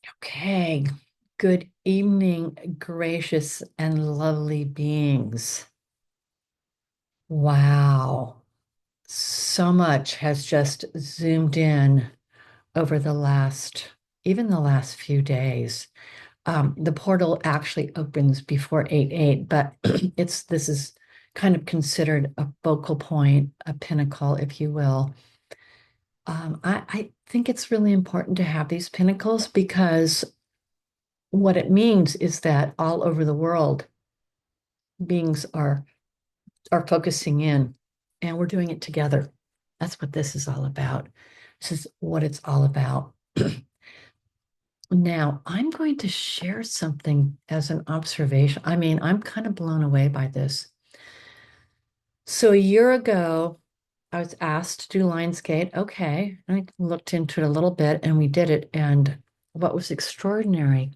Okay, good evening, gracious and lovely beings. Wow, so much has just zoomed in over even the last few days. The portal actually opens before 8/8, but this is kind of considered a focal point, a pinnacle, if you will. I think it's really important to have these pinnacles because what it means is that all over the world, beings are focusing in and we're doing it together. That's what this is all about. This is what it's all about. Now, I'm going to share something as an observation. I mean, I'm kind of blown away by this. So a year ago, I was asked to do Lionsgate. Okay. I looked into it a little bit and we did it. And what was extraordinary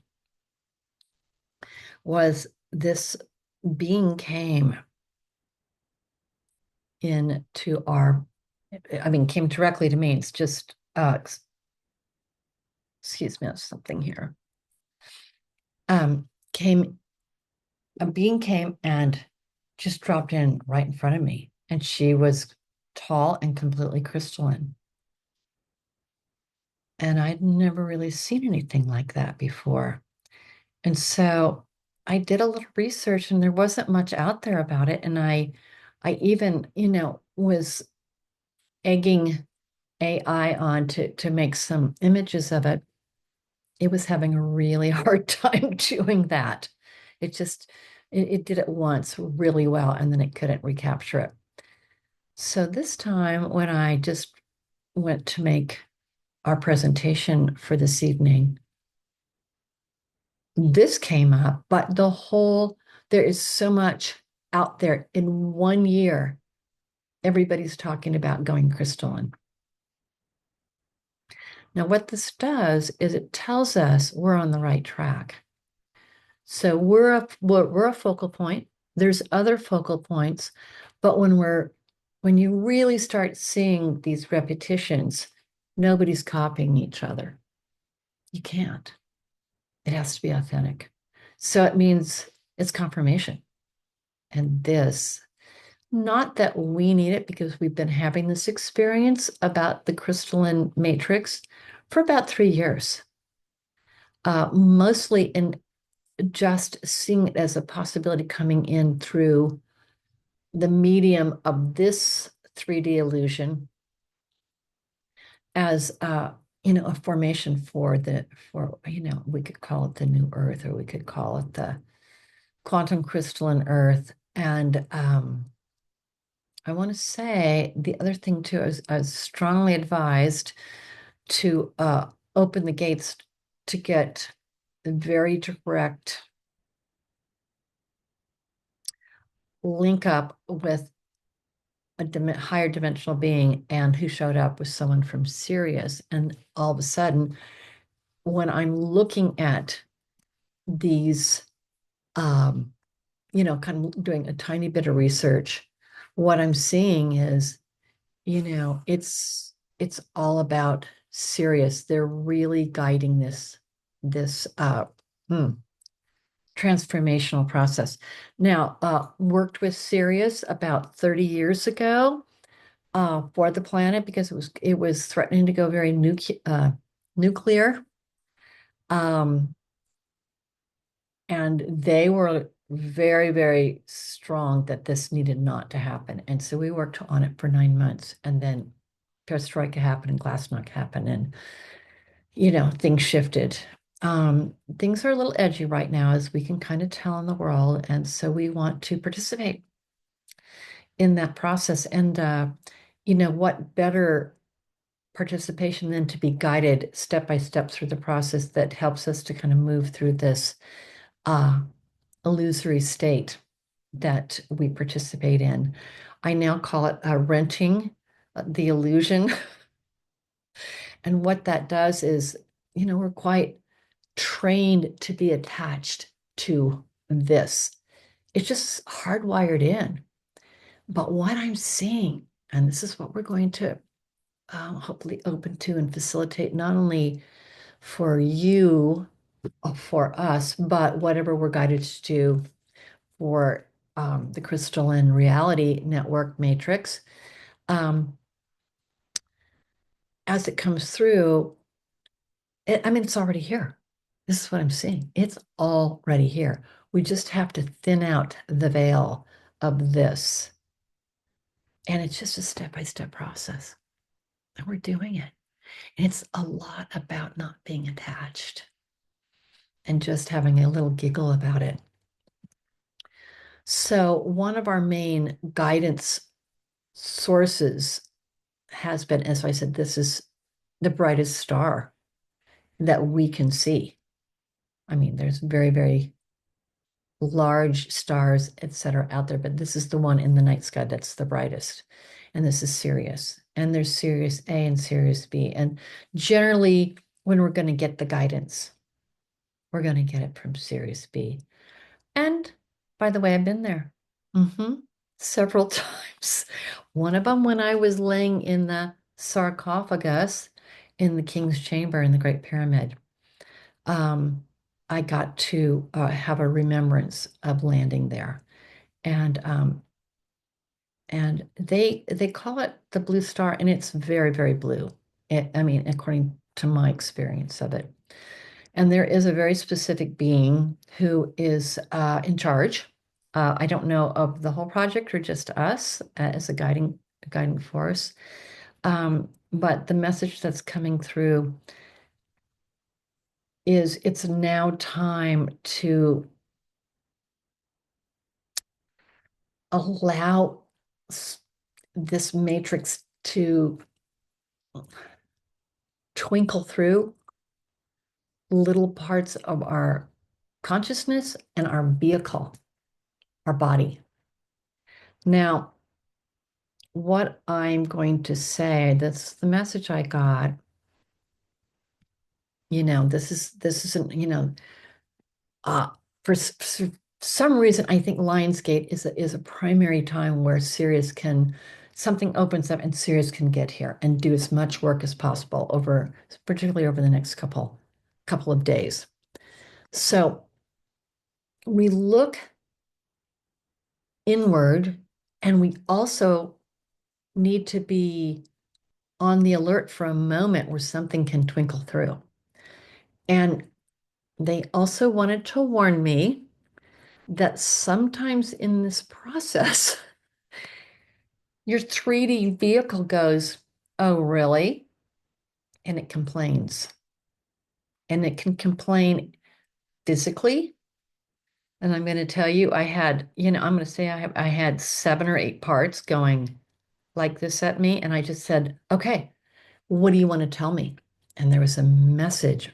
was this being came into came directly to me. It's just, excuse me, something here. Came, a being came and just dropped in right in front of me. And she was tall and completely crystalline. And I'd never really seen anything like that before. And so I did a little research and there wasn't much out there about it. And I even, was egging AI on to make some images of it. It was having a really hard time doing that. It just, it did it once really well and then it couldn't recapture it. So this time, when I just went to make our presentation for this evening, this came up, but there is so much out there in 1 year. Everybody's talking about going crystalline. Now, what this does is it tells us we're on the right track. So we're a focal point. There's other focal points, but when you really start seeing these repetitions, nobody's copying each other. You can't. It has to be authentic. So it means it's confirmation. And this, not that we need it because we've been having this experience about the crystalline matrix for about 3 years, mostly in just seeing it as a possibility coming in through the medium of this 3D illusion as a formation for we could call it the new earth or we could call it the quantum crystalline earth. And I want to say the other thing too is I was strongly advised to open the gates to get very direct link up with a higher dimensional being, and who showed up was someone from Sirius. And all of a sudden, when I'm looking at these, kind of doing a tiny bit of research, what I'm seeing is, it's all about Sirius. They're really guiding this transformational process. Now, worked with Sirius about 30 years ago for the planet because it was threatening to go very nuclear. Um, and they were very, very strong that this needed not to happen. And so we worked on it for 9 months, and then perestroika happened and glasnost happened, and things shifted. Things are a little edgy right now, as we can kind of tell in the world, and so we want to participate in that process. And what better participation than to be guided step by step through the process that helps us to kind of move through this uh, illusory state that we participate in. I now call it renting the illusion. And what that does is, we're quite trained to be attached to this. It's just hardwired in. But what I'm seeing, and this is what we're going to hopefully open to and facilitate not only for you, for us, but whatever we're guided to do for the crystalline reality network matrix, um, as it comes through, I mean, it's already here. This is what I'm seeing. It's already here. We just have to thin out the veil of this. And it's just a step-by-step process. And we're doing it. And it's a lot about not being attached and just having a little giggle about it. So, one of our main guidance sources has been, as I said, this is the brightest star that we can see. I mean, there's very, very large stars, etc., out there, but this is the one in the night sky that's the brightest. And this is Sirius. And there's Sirius A and Sirius B. And generally, when we're going to get the guidance, we're going to get it from Sirius B. And by the way, I've been there several times. One of them when I was laying in the sarcophagus in the King's Chamber in the Great Pyramid. Um, I got to have a remembrance of landing there, and they call it the blue star, and it's very, very blue. I mean, according to my experience of it. And there is a very specific being who is in charge. I don't know of the whole project or just us as a guiding force. But the message that's coming through is it's now time to allow this matrix to twinkle through little parts of our consciousness and our vehicle, our body. Now, what I'm going to say, that's the message I got. This isn't, uh, for some reason, I think Lionsgate is a primary time where Sirius can, something opens up and Sirius can get here and do as much work as possible particularly over the next couple of days. So we look inward, and we also need to be on the alert for a moment where something can twinkle through. And they also wanted to warn me that sometimes in this process, your 3D vehicle goes, "Oh, really?" And it complains. And it can complain physically. And I'm going to tell you, I'm going to say I had 7 or 8 parts going like this at me. And I just said, "Okay, what do you want to tell me?" And there was a message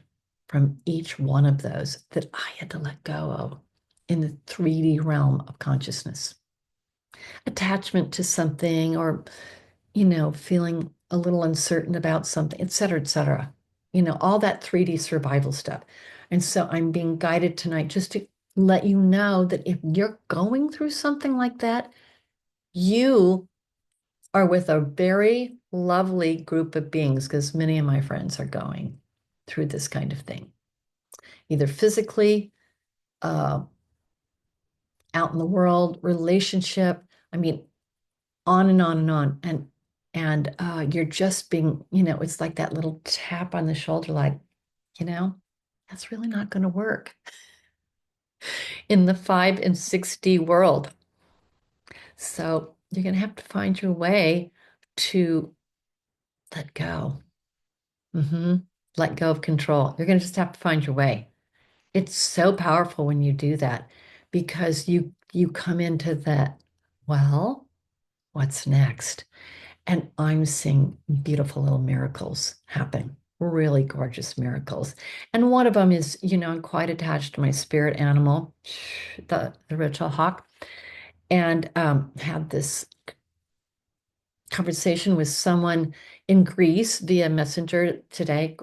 from each one of those that I had to let go of in the 3D realm of consciousness. Attachment to something, or, feeling a little uncertain about something, et cetera, et cetera. All that 3D survival stuff. And so I'm being guided tonight just to let you know that if you're going through something like that, you are with a very lovely group of beings, because many of my friends are going through this kind of thing, either physically, uh, out in the world, relationship. I mean, on and on and on. And you're just being, it's like that little tap on the shoulder, like, you know, that's really not going to work in the 5 and 6D world. So you're going to have to find your way to let go. Let go of control. You're going to just have to find your way. It's so powerful when you do that, because you come into that, well, what's next? And I'm seeing beautiful little miracles happen, really gorgeous miracles. And one of them is, I'm quite attached to my spirit animal, the Rachel hawk, and had this conversation with someone in Greece via messenger today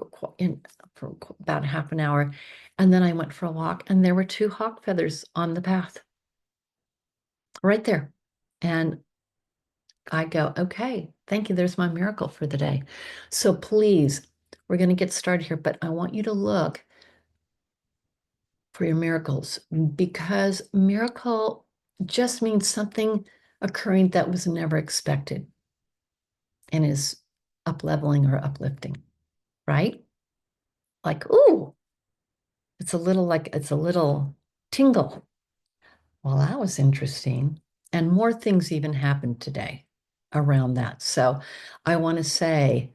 for about half an hour. And then I went for a walk, and there were 2 hawk feathers on the path right there. And I go, "Okay, thank you. There's my miracle for the day." So please, we're going to get started here, but I want you to look for your miracles because miracle just means something occurring that was never expected and is up leveling or uplifting, right? Like, ooh, it's a little tingle. Well, that was interesting. And more things even happened today around that. So I want to say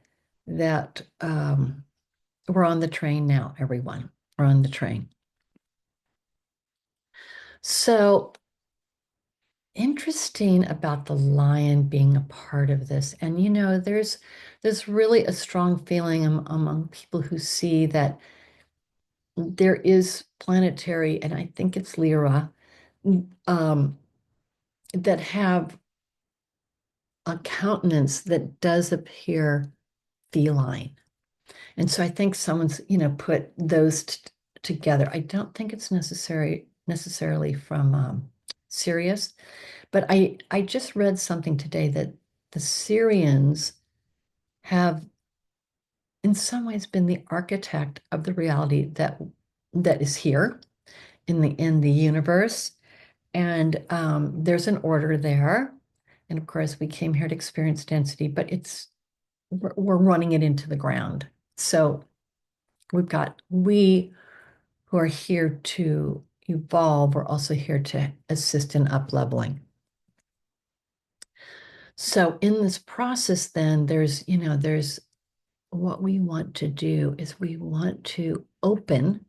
that we're on the train now, everyone. We're on the train. So interesting about the lion being a part of this. And there's really a strong feeling among people who see that there is planetary, and I think it's Lyra, um, that have a countenance that does appear feline. And so I think someone's, put those together. I don't think it's necessarily from Sirius, but I just read something today that the Sirians have in some ways been the architect of the reality that is here in the universe. And there's an order there. And of course, we came here to experience density, but we're running it into the ground. So we who are here to evolve, we're also here to assist in up leveling. So in this process, then there's what we want to do is we want to open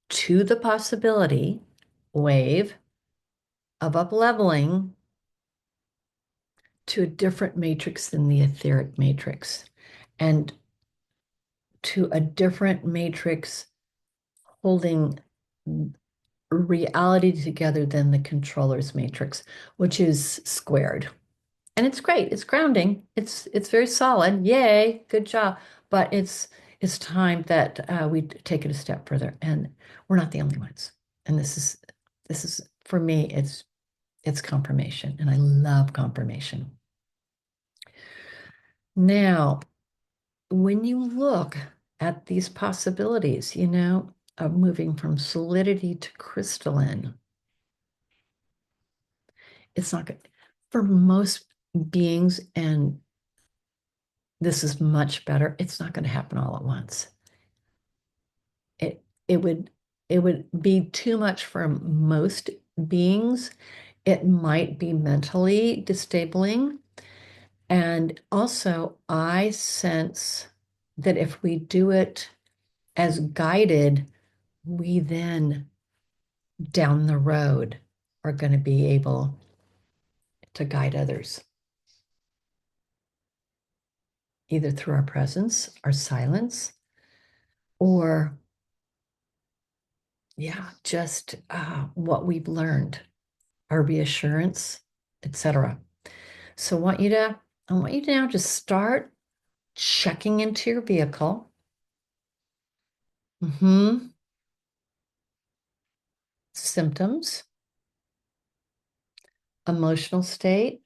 to the possibility wave of up leveling to a different matrix than the etheric matrix and to a different matrix holding reality together than the controller's matrix, which is squared. And it's great. It's grounding. It's very solid. Yay, good job. But it's time that we take it a step further. And we're not the only ones. And this is for me, it's confirmation. And I love confirmation. Now, when you look at these possibilities, of moving from solidity to crystalline, it's not good for most beings, and this is much better. It's not going to happen all at once. It would be too much for most beings. It might be mentally disabling. And also, I sense that if we do it as guided, we then down the road are going to be able to guide others, either through our presence, our silence, or yeah, just what we've learned, our reassurance, etc. So I want you to now just start checking into your vehicle. Symptoms, emotional state,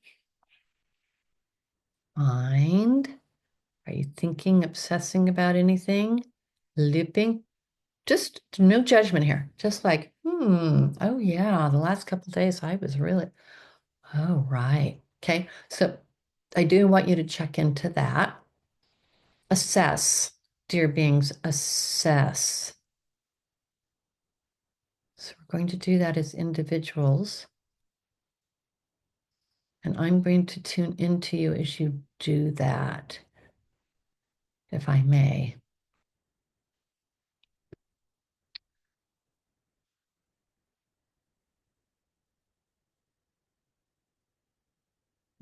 mind. Are you thinking, obsessing about anything? Lipping? Just no judgment here. Just like, oh yeah, the last couple of days I was really, oh right. Okay. So I do want you to check into that. Assess, dear beings, assess. So we're going to do that as individuals. And I'm going to tune into you as you do that, if I may.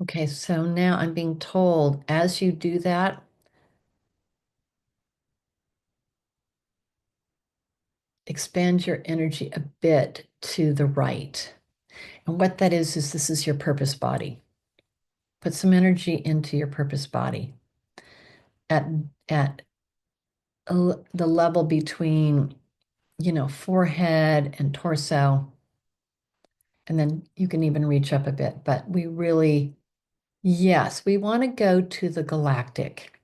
Okay, so now I'm being told as you do that, expand your energy a bit to the right. And what that is this is your purpose body. Put some energy into your purpose body at at the level between, forehead and torso. And then you can even reach up a bit. But yes, we want to go to the galactic.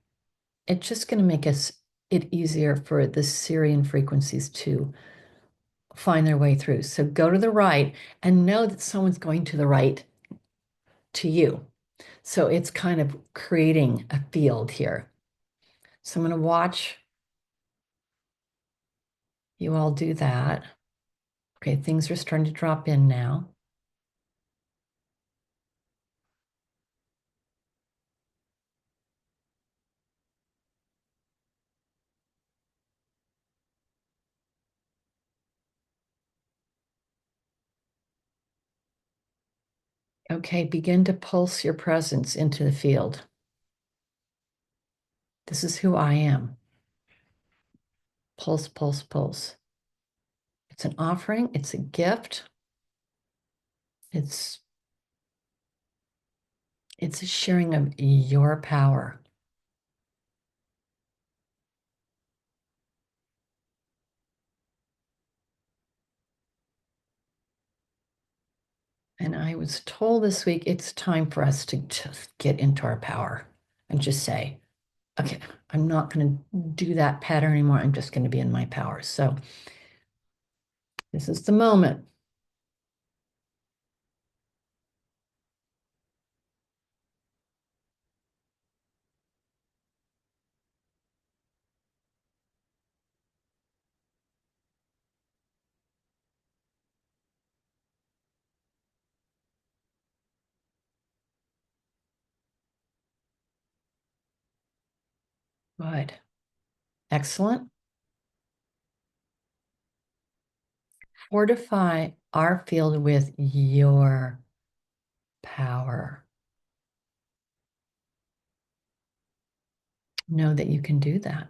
It's just going to make us it easier for the Sirian frequencies to find their way through. So go to the right and know that someone's going to the right to you. So it's kind of creating a field here. So I'm going to watch you all do that. Okay, things are starting to drop in now. Okay, begin to pulse your presence into the field. This is who I am. Pulse, pulse, pulse. It's an offering, it's a gift. It's it's a sharing of your power. And I was told this week it's time for us to just get into our power and just say, okay, I'm not going to do that pattern anymore. I'm just going to be in my power. So this is the moment. Good. Excellent. Fortify our field with your power. Know that you can do that.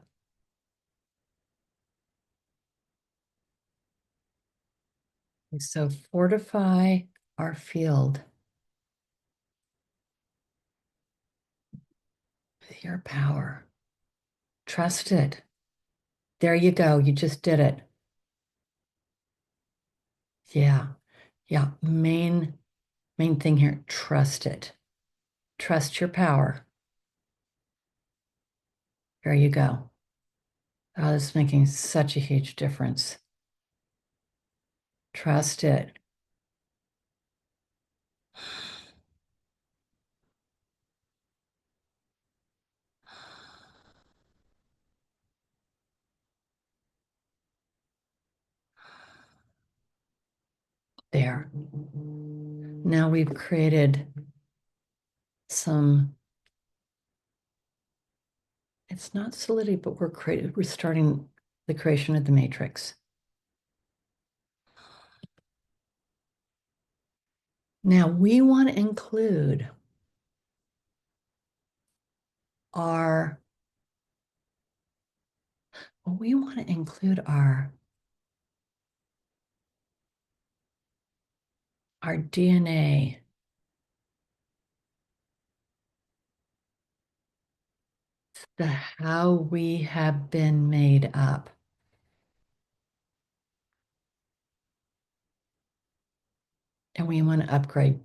So fortify our field with your power. Trust it. There you go. You just did it. Yeah. Yeah. Main thing here, trust it. Trust your power. There you go. Oh, this is making such a huge difference. Trust it. There. Now we've created some, it's not solidity, but we're starting the creation of the matrix. Now we want to include our, we want to include our DNA, the how we have been made up. And we want to upgrade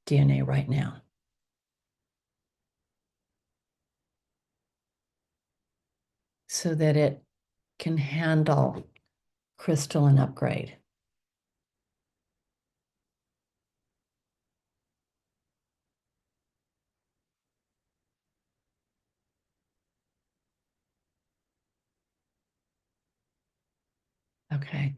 DNA right now so that it can handle crystalline upgrade. Okay.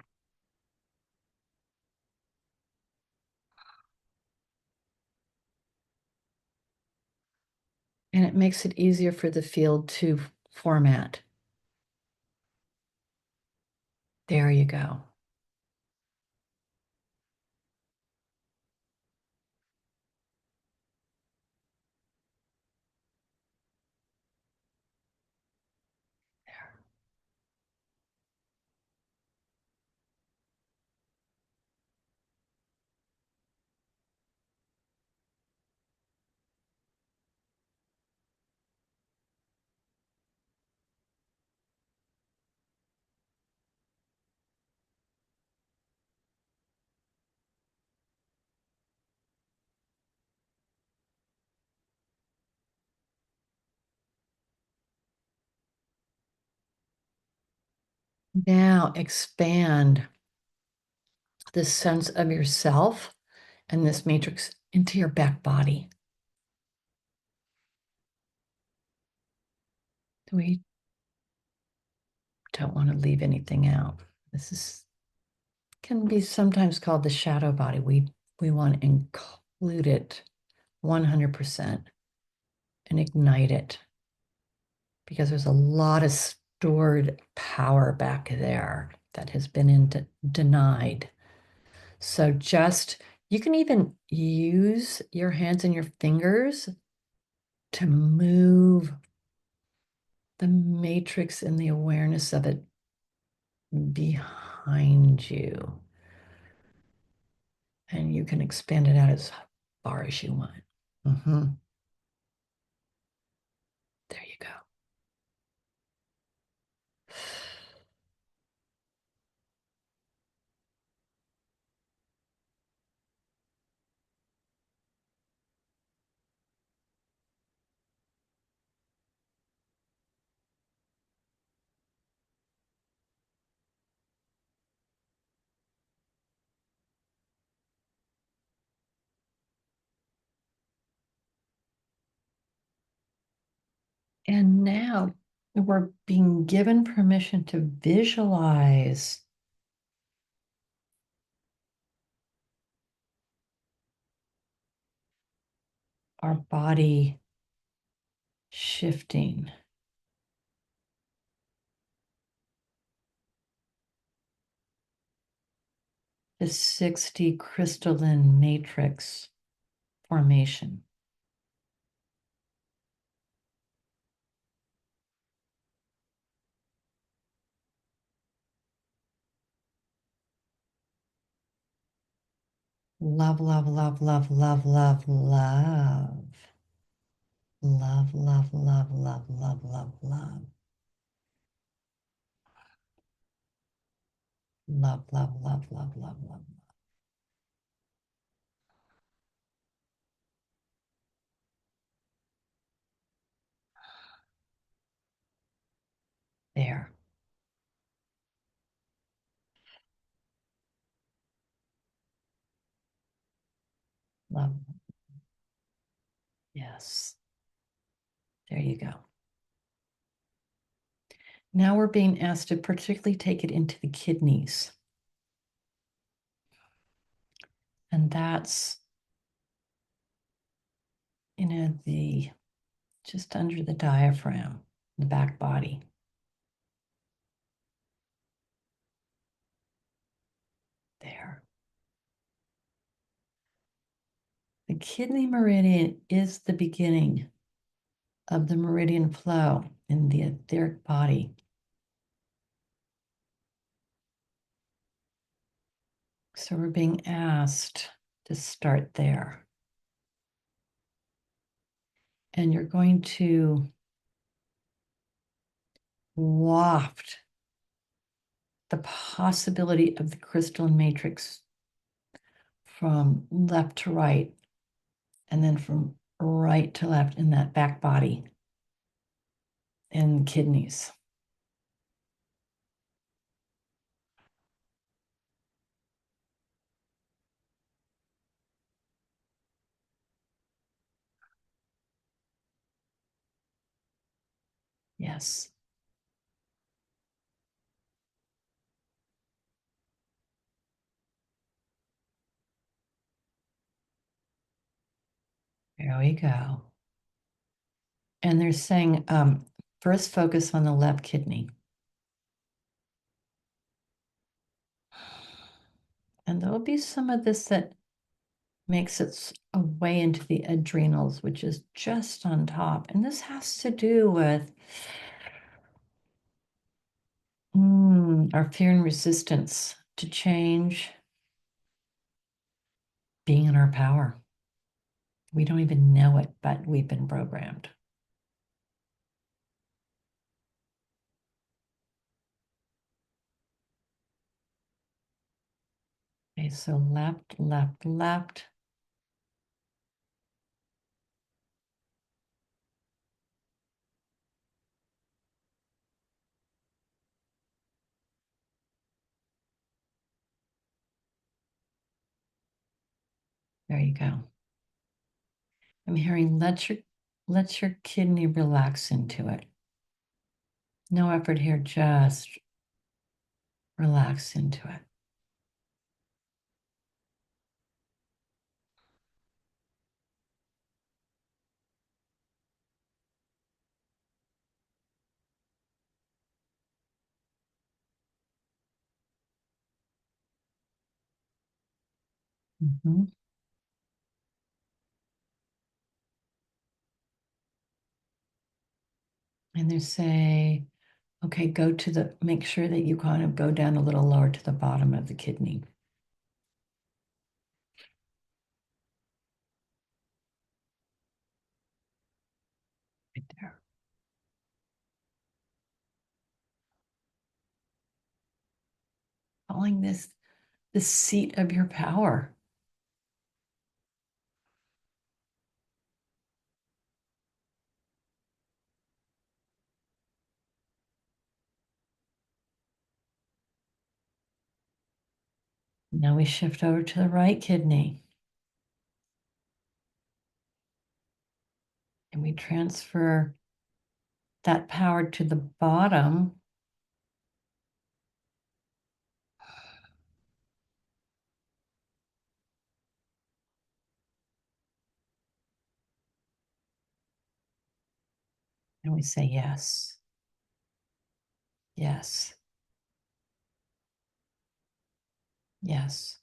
And it makes it easier for the field to format. There you go. Now expand this sense of yourself and this matrix into your back body. We don't want to leave anything out. This is can be sometimes called the shadow body. We want to include it 100% and ignite it because there's a lot of stored power back there that has been denied. So just you can even use your hands and your fingers to move the matrix and the awareness of it behind you. And you can expand it out as far as you want. There you go. And now we're being given permission to visualize our body shifting. The 60 crystalline matrix formation. Love, love, love, love, love, love, love. Love, love, love, love, love, love, love. Love, love, love, love, love, love. There. Love. Yes. There you go. Now we're being asked to particularly take it into the kidneys. And that's, the just under the diaphragm, the back body. There. The kidney meridian is the beginning of the meridian flow in the etheric body. So we're being asked to start there. And you're going to waft the possibility of the crystalline matrix from left to right, and then from right to left in that back body and kidneys. Yes. There we go. And they're saying, first focus on the left kidney. And there'll be some of this that makes its way into the adrenals, which is just on top. And this has to do with our fear and resistance to change, being in our power. We don't even know it, but we've been programmed. Okay, so left, left, left. There you go. I'm hearing let your kidney relax into it. No effort here, just relax into it. Mhm. And they say, okay, make sure that you kind of go down a little lower to the bottom of the kidney. Right there. Calling this the seat of your power. Now we shift over to the right kidney and we transfer that power to the bottom. And we say, yes, yes, yes,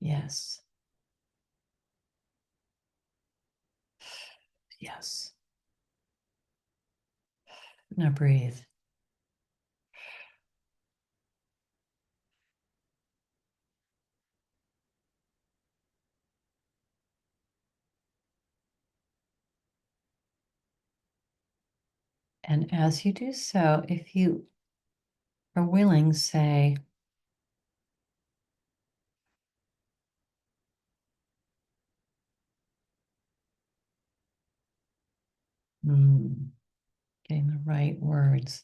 yes, yes. Now breathe. And as you do so, if you are willing, say, mm, getting the right words.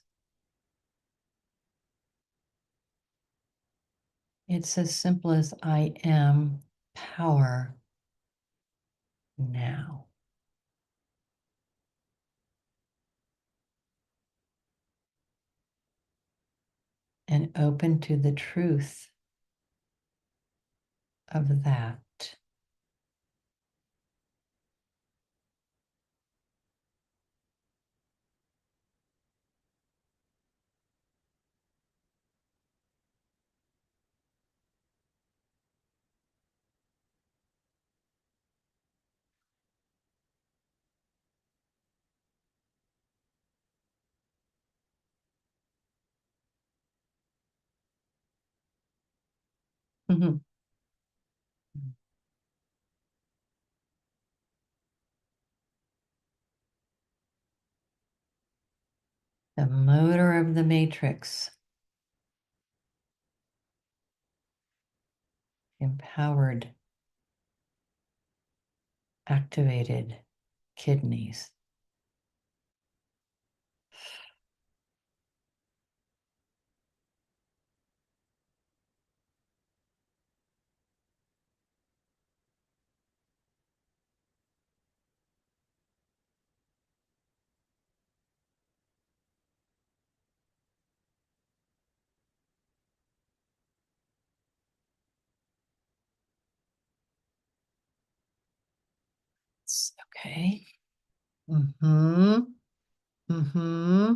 It's as simple as I am power now. And open to the truth of that. Mhm. The motor of the matrix, empowered, activated kidneys. Okay. Mm-hmm. Mm-hmm.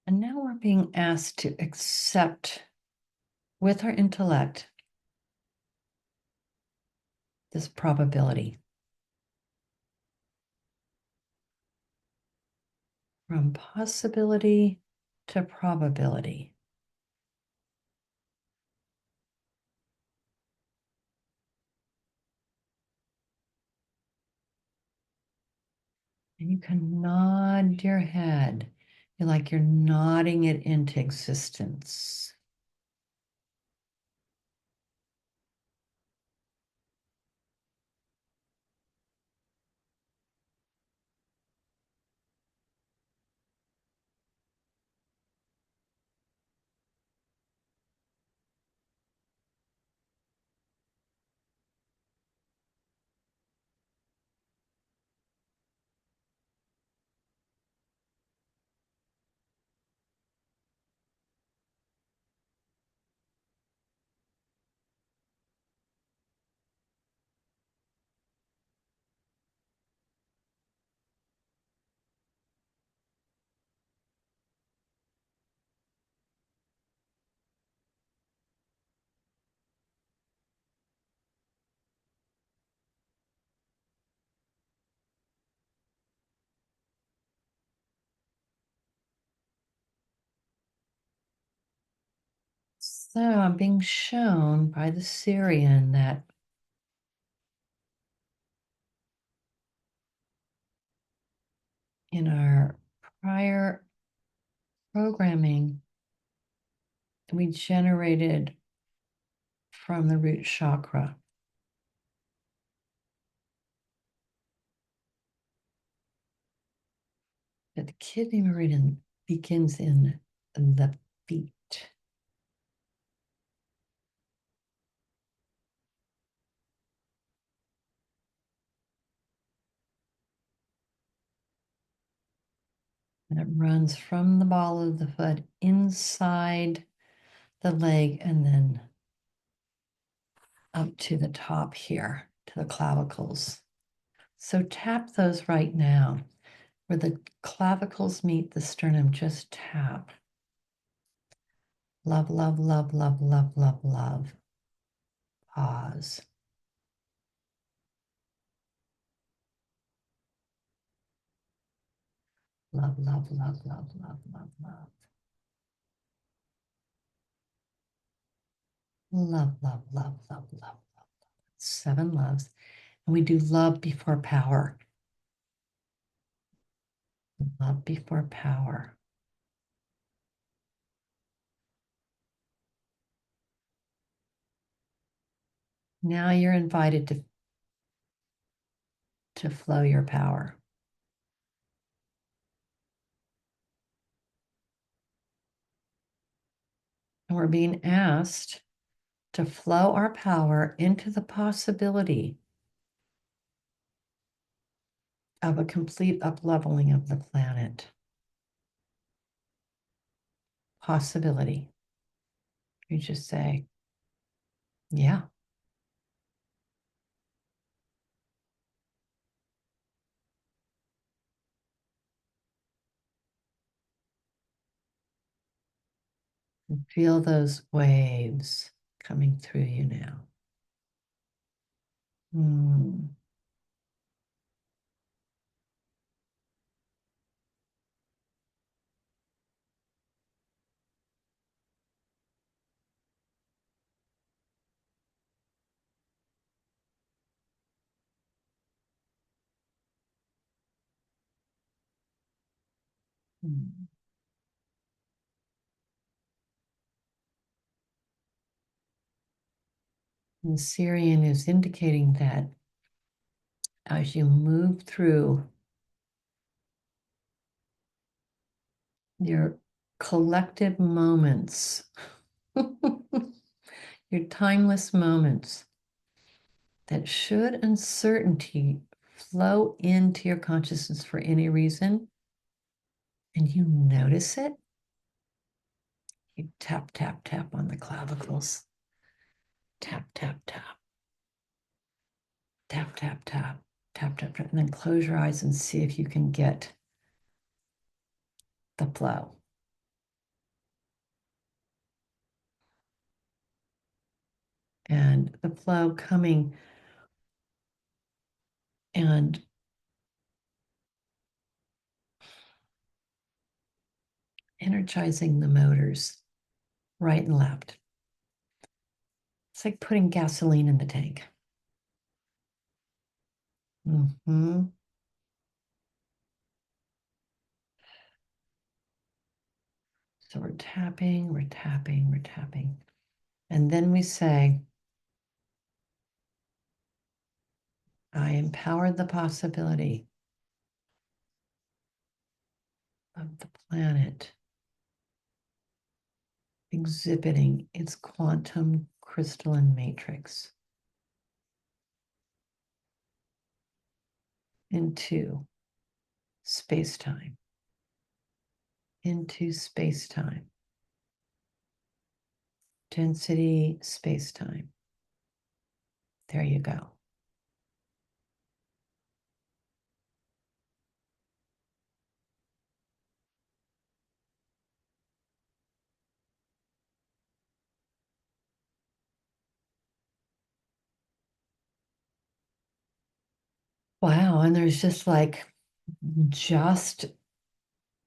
And now we're being asked to accept with our intellect this probability from possibility to probability. And you can nod your head. You're like you're nodding it into existence. So I'm being shown by the Sirian that in our prior programming, we generated from the root chakra. That the kidney meridian begins in the feet. And it runs from the ball of the foot inside the leg and then up to the top here, to the clavicles. So tap those right now. Where the clavicles meet the sternum, just tap. Love, love, love, love, love, love, love. Pause. Love, love, love, love, love, love, love. Love, love, love, love, love, love. 7 loves. And we do love before power. Love before power. Now you're invited to flow your power. And we're being asked to flow our power into the possibility of a complete upleveling of the planet. Possibility. You just say, yeah. And feel those waves coming through you now. Mm. Mm. And Sirian is indicating that as you move through your collective moments, your timeless moments, that should uncertainty flow into your consciousness for any reason, and you notice it, you tap, tap, tap on the clavicles. Tap, tap, tap. Tap, tap, tap. Tap, tap, tap. And then close your eyes and see if you can get the flow. And the flow coming and energizing the motors right and left. It's like putting gasoline in the tank. Mm-hmm. So we're tapping, we're tapping, we're tapping. And then we say, I empower the possibility of the planet exhibiting its quantum crystalline matrix into space-time, into space-time, density space-time. There you go. Wow, and there's just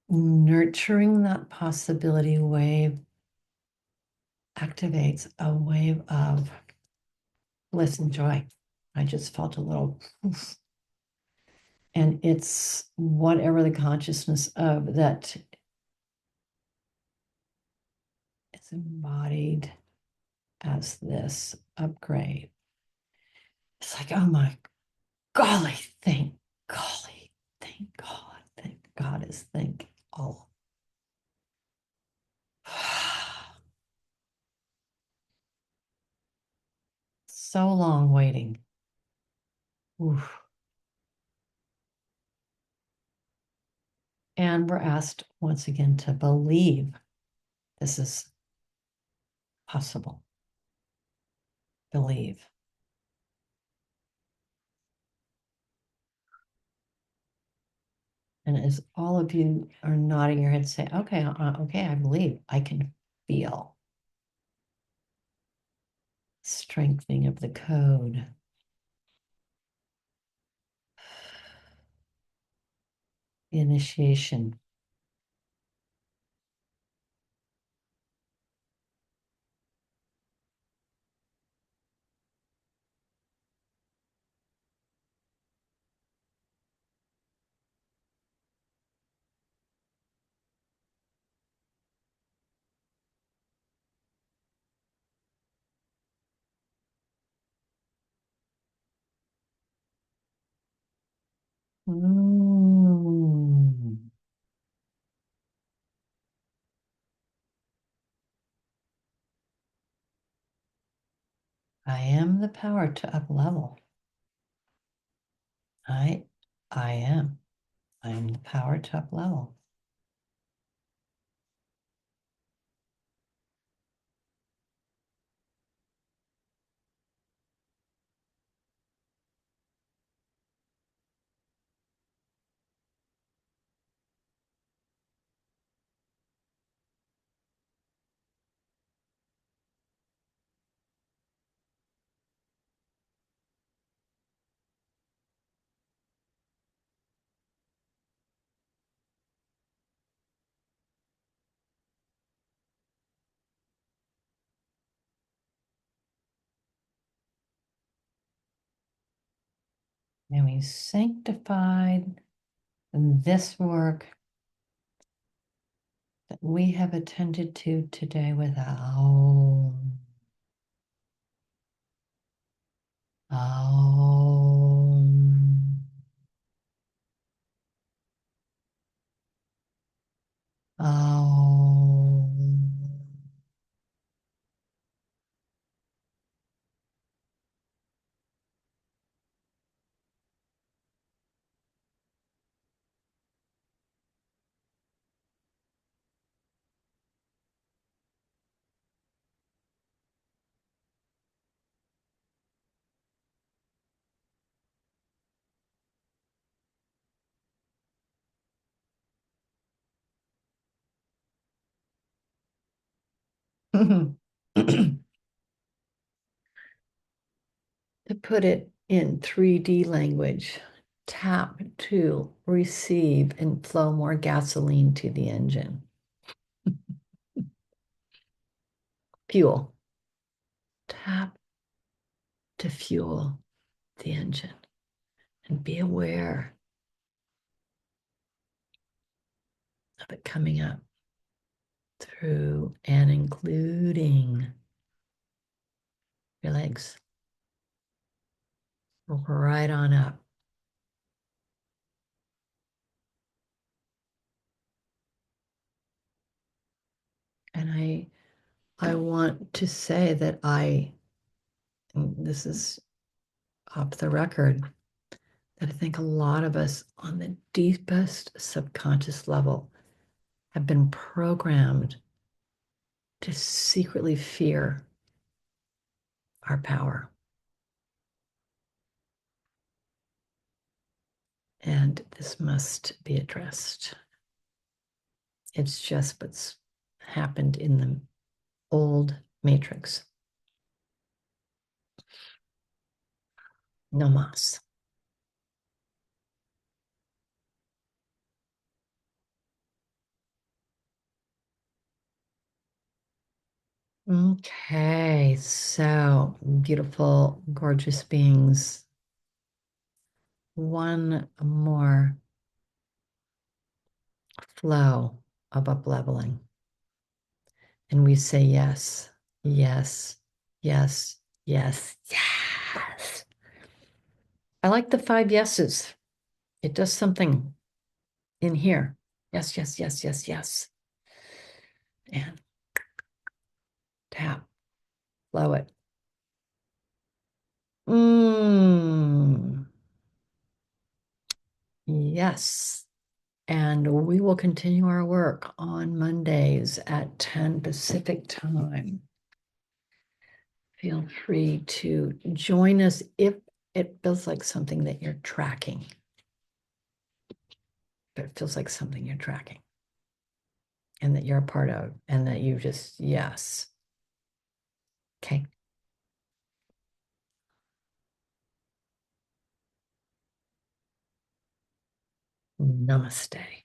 nurturing that possibility wave activates a wave of bliss and joy. I just felt a little poof. And it's whatever the consciousness of that is embodied as this upgrade. It's like, oh my golly, golly, thank God is thank all. So long waiting. Oof. And we're asked once again to believe this is possible. Believe. And as all of you are nodding your head, say, okay, okay, I believe. I can feel strengthening of the code. The initiation. Mm. I am the power to up level. I am. I am the power to up level. And we sanctified this work that we have attended to today with Aum. Aum. Aum. To put it in 3D language, tap to receive and flow more gasoline to the engine. Fuel. Tap to fuel the engine and be aware of it coming up through and including your legs right on up. And I want to say that this is off the record, that I think a lot of us on the deepest subconscious level have been programmed to secretly fear our power. And this must be addressed. It's just what's happened in the old matrix. No mas. Okay, so beautiful, gorgeous beings. One more flow of up leveling. And we say yes, yes, yes, yes, yes. I like the 5 yeses. It does something in here. Yes, yes, yes, yes, yes. And tap, blow it. Mm, yes. And we will continue our work on Mondays at 10 Pacific time. Feel free to join us if it feels like something that you're tracking. If it feels like something you're tracking and that you're a part of, and that you just, yes. Okay. Namaste.